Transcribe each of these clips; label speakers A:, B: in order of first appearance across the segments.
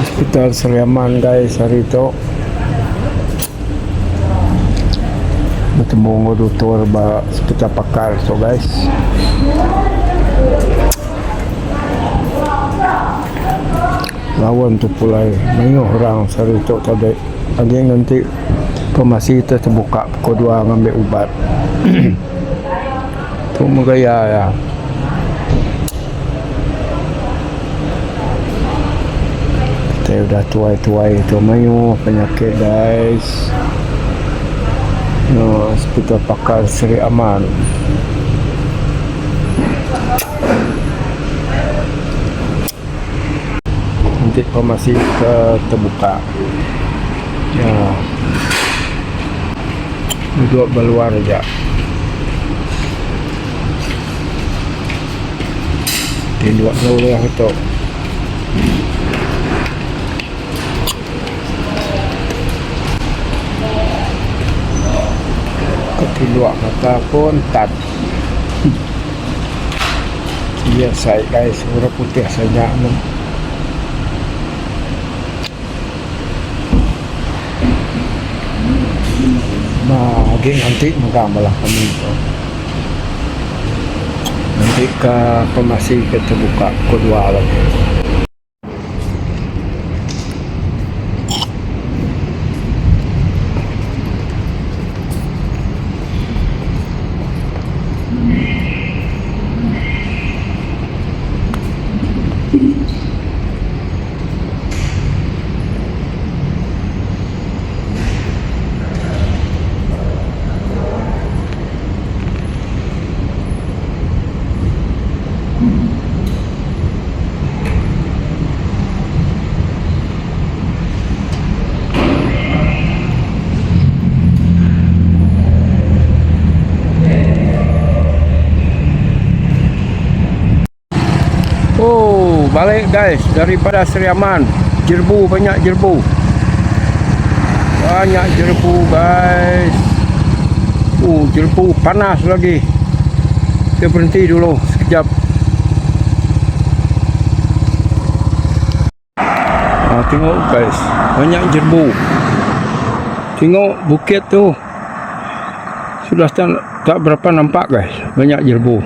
A: Hospital Seriaman guys hari itu bertemu doktor hospital pakar so guys. Lawan tu pulai banyak orang hari itu tadi lagi nanti pemasi itu terbuka pukul 2 ngambil ubat. Tu megaya ya. Saya udah tuai-tuai itu mayu penyakit guys. No, hospital pakar Seri Aman. Nanti masih terbuka. Ya. Duduk keluar aja. Duduk keluar itu. Keluar mata pun tak. Iya saya guys, warna putih saja no. Bagi nanti menggambar kami itu. Nanti ke pemasi kita buka kedua lagi. Oh, balik guys daripada Seriaman. Jerbu, banyak jerbu. Banyak jerbu guys. Jerbu panas lagi. Kita berhenti dulu sekejap. Tengok guys, banyak jerbu. Tengok bukit tu. Sudah tak berapa nampak guys. Banyak jerbu.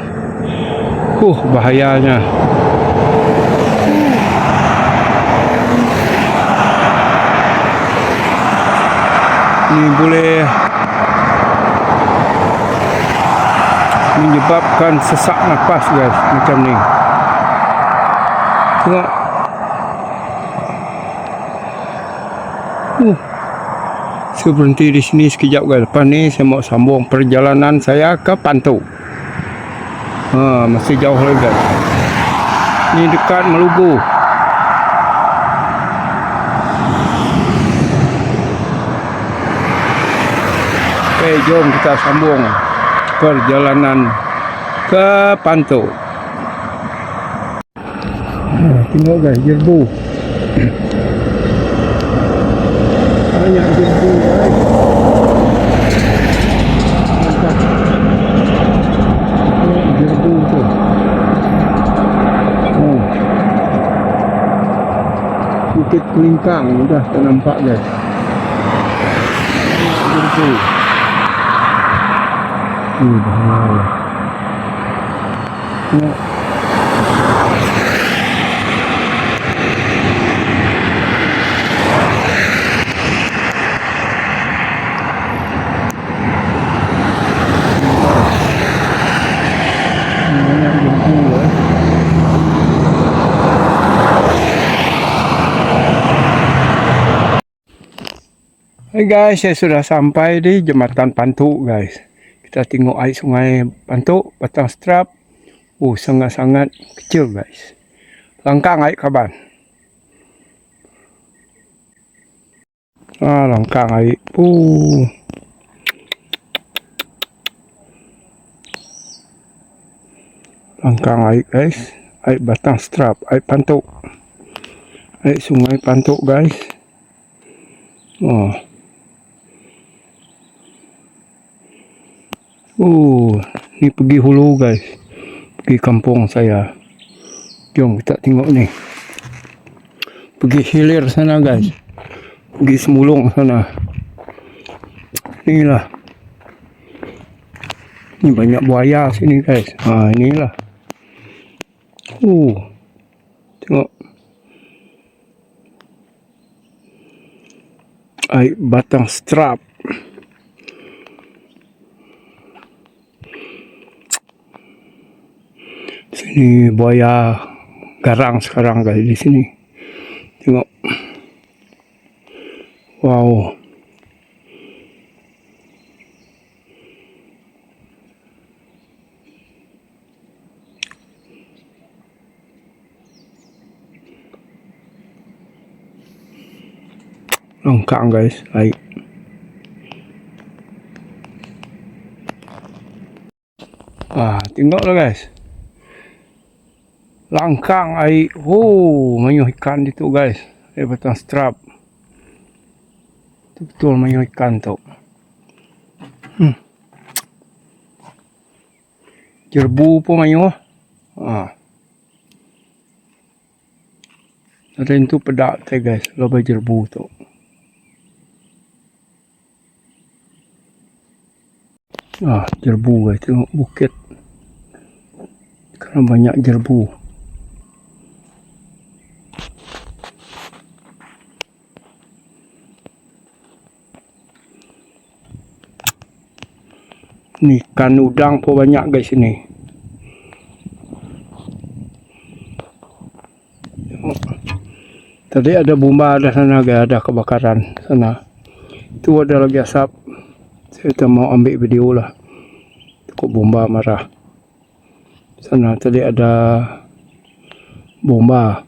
A: Bahayanya. Ini boleh menyebabkan sesak nafas guys, macam ni. Tengok. Saya berhenti di sini sekejap guys. Lepas ni saya mau sambung perjalanan saya ke Pantu. Masih jauh lagi guys. Ini dekat Malugu. Jom kita sambung perjalanan ke Pantu. Tengok guys, jerbu. Banyak jerbu guys. Jerbu tu. Bukit Kelingkang sudah ternampak guys. Jerbu. Bahaya. Tengok. Hai guys, saya sudah sampai di Jembatan Pantu guys. Kita tengok air sungai Pantu, Batang Strap. Sangat-sangat kecil guys. Langkang air kaban. Langkang air. Langkang air guys. Air Batang Strap, air Pantu. Air sungai Pantu guys. Ni pergi hulu guys. Pergi kampung saya. Jom kita tengok ni. pergi hilir sana guys. Pergi semulung sana. Inilah. Ini banyak buaya sini guys. Inilah. Tengok. Air batang strap. Sini buaya garang sekarang guys di sini. Tengok. Wow. Lengkang guys, air. Tengoklah guys. Langkang air. Banyak ikan di tu guys. Air batang strap. Betul banyak ikan tu. Jerbu pun banyak. Ada tu pedak tu guys. Loba jerbu tu. Jerbu guys. Tengok bukit. Kerana banyak jerbu. Ni ikan udang pun banyak guys sini. Tadi ada bomba ada sana guys, ada kebakaran sana. Itu ada lagi asap. Saya tak mau ambil video lah. Takut bomba marah. Sana tadi ada bomba.